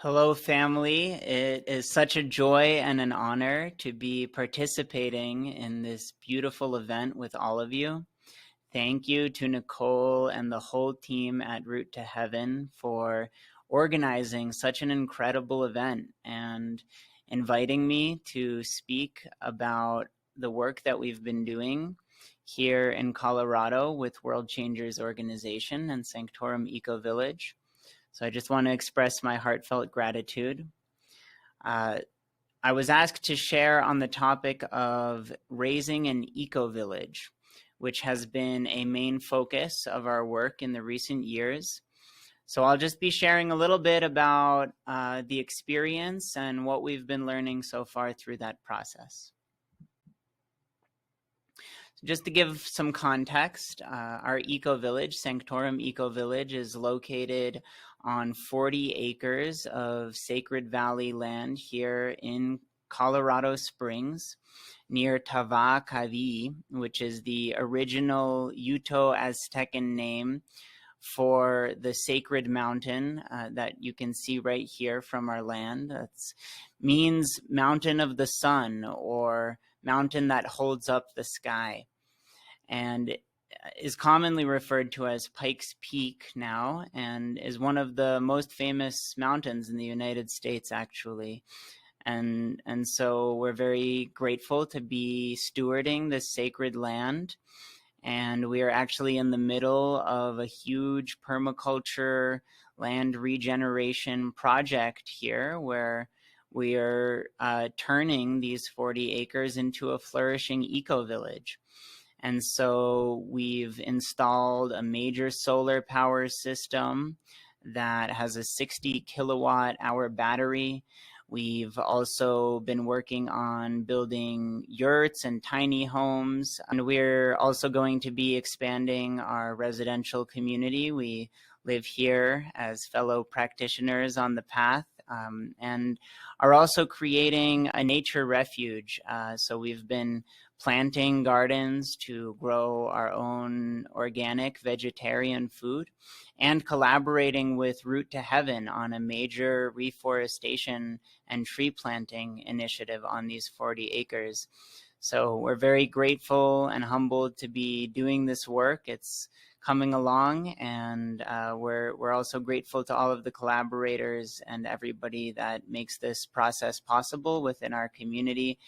Hello, family. It is such a joy and an honor to be participating in this beautiful event with all of you. Thank you to Nicole and the whole team at Route to Heaven for organizing such an incredible event and inviting me to speak about the work that we've been doing here in Colorado with World Changers Organization and Sanctorum Ecovillage. So I just want to express my heartfelt gratitude. I was asked to share on the topic of raising an eco-village, which has been a main focus of our work in the recent years. So I'll just be sharing a little bit about the experience and what we've been learning so far through that process. Just to give some context, our eco-village, Sanctorum Eco-Village, is located on 40 acres of Sacred Valley land here in Colorado Springs near Tavacavi, which is the original Uto-Aztecan name for the sacred mountain that you can see right here from our land. That means mountain of the sun, or mountain that holds up the sky, and is commonly referred to as Pikes Peak now, and is one of the most famous mountains in the United States, actually. And so we're very grateful to be stewarding this sacred land. And we are actually in the middle of a huge permaculture land regeneration project here, where we are turning these 40 acres into a flourishing eco-village. And so we've installed a major solar power system that has a 60 kilowatt hour battery. We've also been working on building yurts and tiny homes, and we're also going to be expanding our residential community. We live here as fellow practitioners on the path, and are also creating a nature refuge. So we've been planting gardens to grow our own organic vegetarian food, and collaborating with Route to Heaven on a major reforestation and tree planting initiative on these 40 acres. So we're very grateful and humbled to be doing this work. It's coming along, and we're also grateful to all of the collaborators and everybody that makes this process possible within our community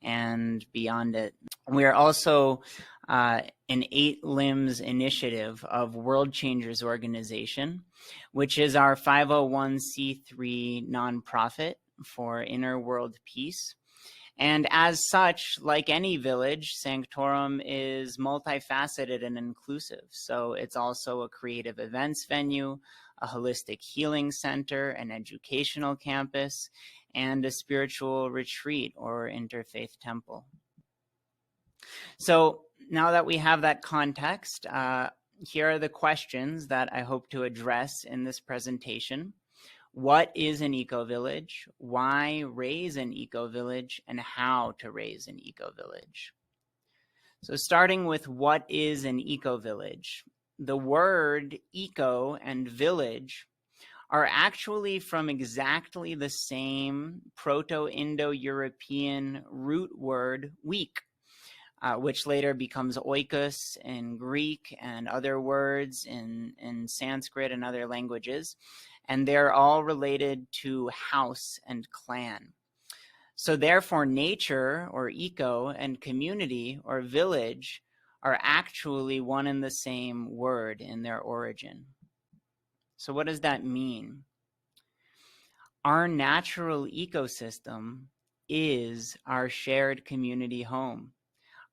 and beyond it. We are also an 8 Limbs initiative of World Changers Organization, which is our 501c3 nonprofit for inner world peace. And as such, like any village, Sanctorum is multifaceted and inclusive. So it's also a creative events venue, a holistic healing center, an educational campus, and a spiritual retreat or interfaith temple. So now that we have that context, here are the questions that I hope to address in this presentation. What is an eco-village? Why raise an eco-village? And how to raise an eco-village? So starting with what is an eco-village? The word eco and village are actually from exactly the same Proto-Indo-European root word week, which later becomes oikos in Greek and other words in Sanskrit and other languages. And they're all related to house and clan. So therefore, nature or eco and community or village are actually one and the same word in their origin. So what does that mean? Our natural ecosystem is our shared community home.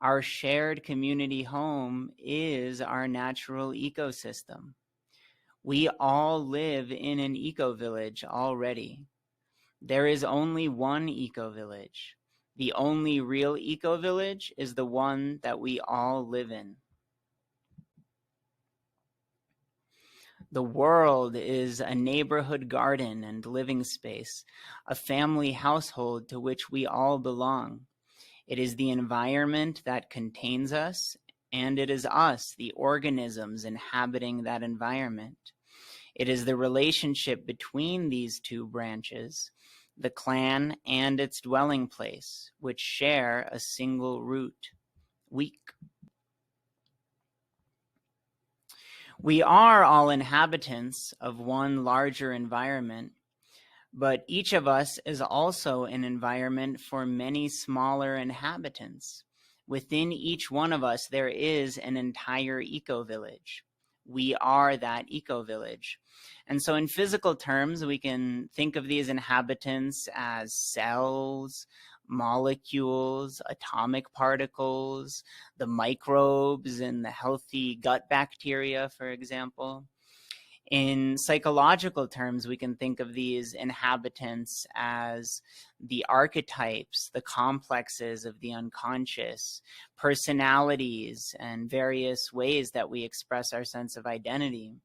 Our shared community home is our natural ecosystem. We all live in an eco-village already. There is only one eco-village. The only real eco-village is the one that we all live in. The world is a neighborhood garden and living space, a family household to which we all belong. It is the environment that contains us, and it is us, the organisms inhabiting that environment. It is the relationship between these two branches, the clan and its dwelling place, which share a single root, weak. We are all inhabitants of one larger environment, but each of us is also an environment for many smaller inhabitants. Within each one of us, there is an entire eco-village. We are that eco-village. And so in physical terms, we can think of these inhabitants as cells, molecules, atomic particles, the microbes in the healthy gut bacteria, for example. In psychological terms, we can think of these inhabitants as the archetypes, the complexes of the unconscious, personalities, and various ways that we express our sense of identity.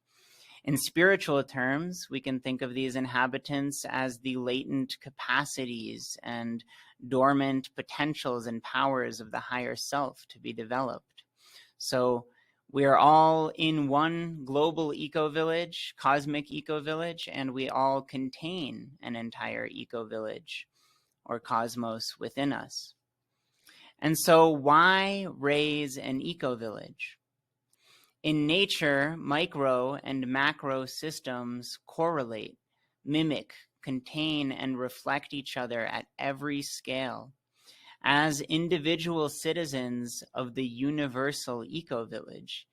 In spiritual terms, we can think of these inhabitants as the latent capacities and dormant potentials and powers of the higher self to be developed. So we are all in one global eco-village, cosmic eco-village, and we all contain an entire eco-village or cosmos within us. And so why raise an eco-village? In nature, micro and macro systems correlate, mimic, contain, and reflect each other at every scale. As individual citizens of the universal eco-village,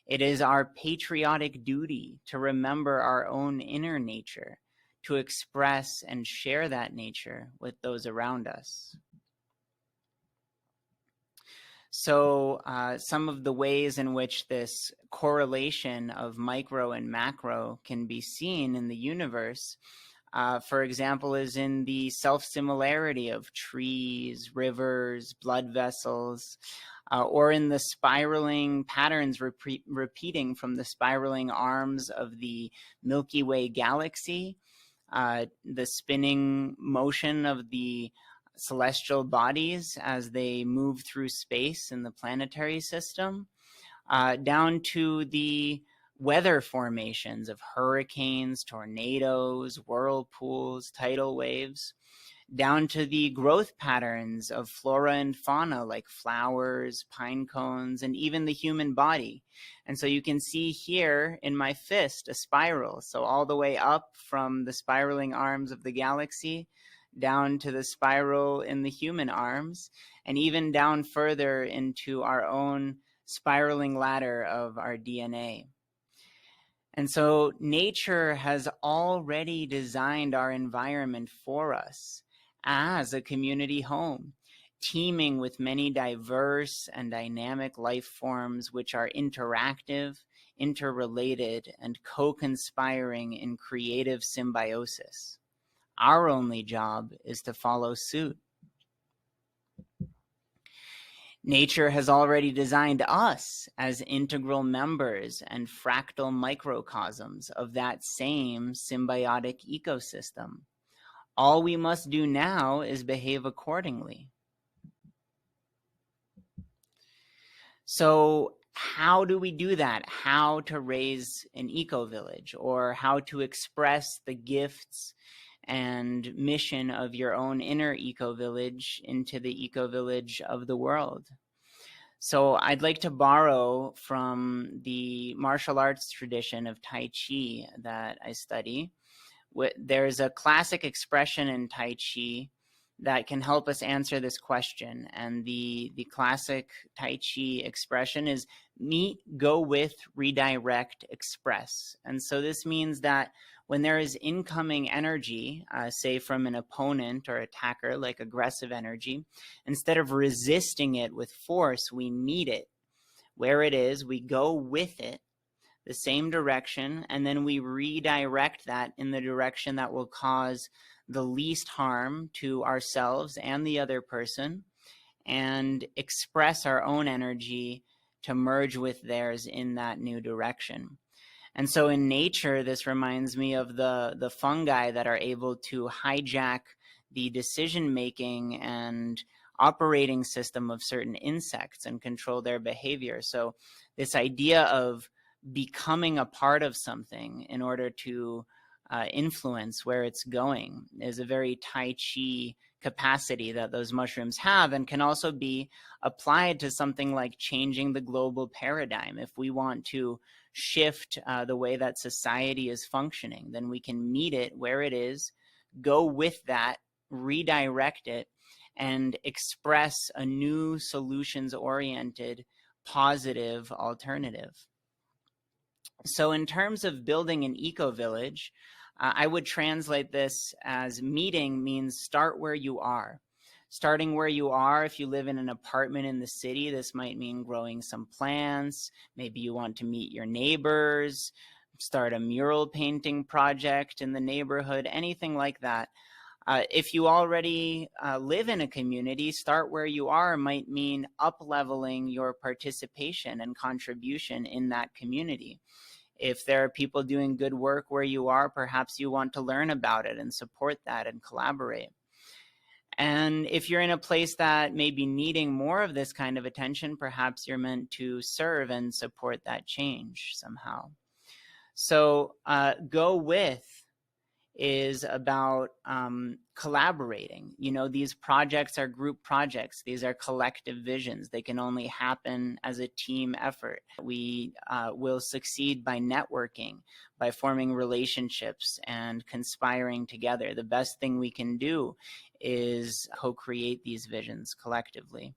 it is our patriotic duty to remember our own inner nature, to express and share that nature with those around us. So some of the ways in which this correlation of micro and macro can be seen in the universe, for example, is in the self-similarity of trees, rivers, blood vessels, or in the spiraling patterns repeating from the spiraling arms of the Milky Way galaxy, the spinning motion of the celestial bodies as they move through space in the planetary system, down to the weather formations of hurricanes, tornadoes, whirlpools, tidal waves, down to the growth patterns of flora and fauna like flowers, pine cones, and even the human body. And so you can see here in my fist a spiral. So all the way up from the spiraling arms of the galaxy, down to the spiral in the human arms, and even down further into our own spiraling ladder of our DNA. And so nature has already designed our environment for us as a community home, teeming with many diverse and dynamic life forms which are interactive, interrelated, and co-conspiring in creative symbiosis. Our only job is to follow suit. Nature has already designed us as integral members and fractal microcosms of that same symbiotic ecosystem. All we must do now is behave accordingly. So how do we do that? How to raise an eco-village, or how to express the gifts and mission of your own inner eco-village into the eco-village of the world. So I'd like to borrow from the martial arts tradition of Tai Chi that I study. There's a classic expression in Tai Chi that can help us answer this question. And the classic Tai Chi expression is meet, go with, redirect, express. And so this means that when there is incoming energy, say from an opponent or attacker, like aggressive energy, instead of resisting it with force, we meet it where it is, we go with it, the same direction, and then we redirect that in the direction that will cause the least harm to ourselves and the other person, and express our own energy to merge with theirs in that new direction. And so in nature, this reminds me of the fungi that are able to hijack the decision-making and operating system of certain insects and control their behavior. So this idea of becoming a part of something in order to influence where it's going is a very Tai Chi capacity that those mushrooms have, and can also be applied to something like changing the global paradigm. If we want to shift the way that society is functioning, then we can meet it where it is, go with that, redirect it, and express a new solutions-oriented, positive alternative. So in terms of building an eco-village, I would translate this as meeting means start where you are. Starting where you are, if you live in an apartment in the city, this might mean growing some plants. Maybe you want to meet your neighbors, start a mural painting project in the neighborhood, anything like that. If you already live in a community, start where you are might mean up-leveling your participation and contribution in that community. If there are people doing good work where you are, perhaps you want to learn about it and support that and collaborate. And if you're in a place that may be needing more of this kind of attention, perhaps you're meant to serve and support that change somehow. So go with is about collaborating. You know, these projects are group projects. These are collective visions. They can only happen as a team effort. We will succeed by networking, by forming relationships and conspiring together. The best thing we can do is co-create these visions collectively.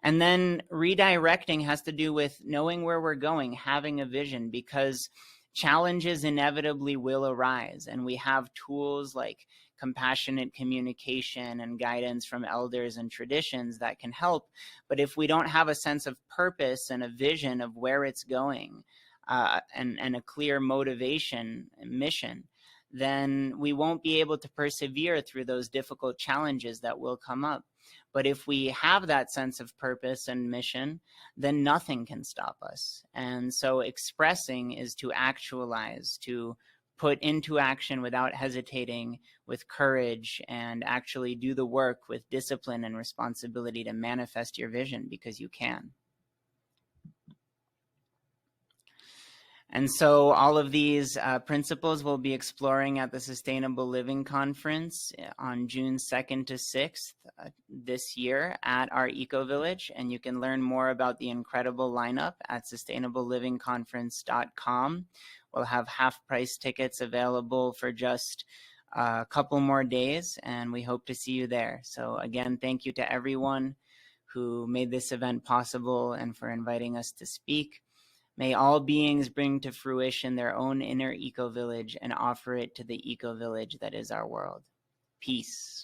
And then redirecting has to do with knowing where we're going, having a vision, because challenges inevitably will arise, and we have tools like compassionate communication and guidance from elders and traditions that can help. But if we don't have a sense of purpose and a vision of where it's going, and a clear motivation and mission, then we won't be able to persevere through those difficult challenges that will come up. But if we have that sense of purpose and mission, then nothing can stop us. And so expressing is to actualize, to put into action without hesitating, with courage, and actually do the work with discipline and responsibility to manifest your vision, because you can. And so all of these principles we'll be exploring at the Sustainable Living Conference on June 2nd to 6th this year at our Ecovillage. And you can learn more about the incredible lineup at sustainablelivingconference.com. We'll have half-price tickets available for just a couple more days, and we hope to see you there. So again, thank you to everyone who made this event possible and for inviting us to speak. May all beings bring to fruition their own inner eco-village and offer it to the eco-village that is our world. Peace.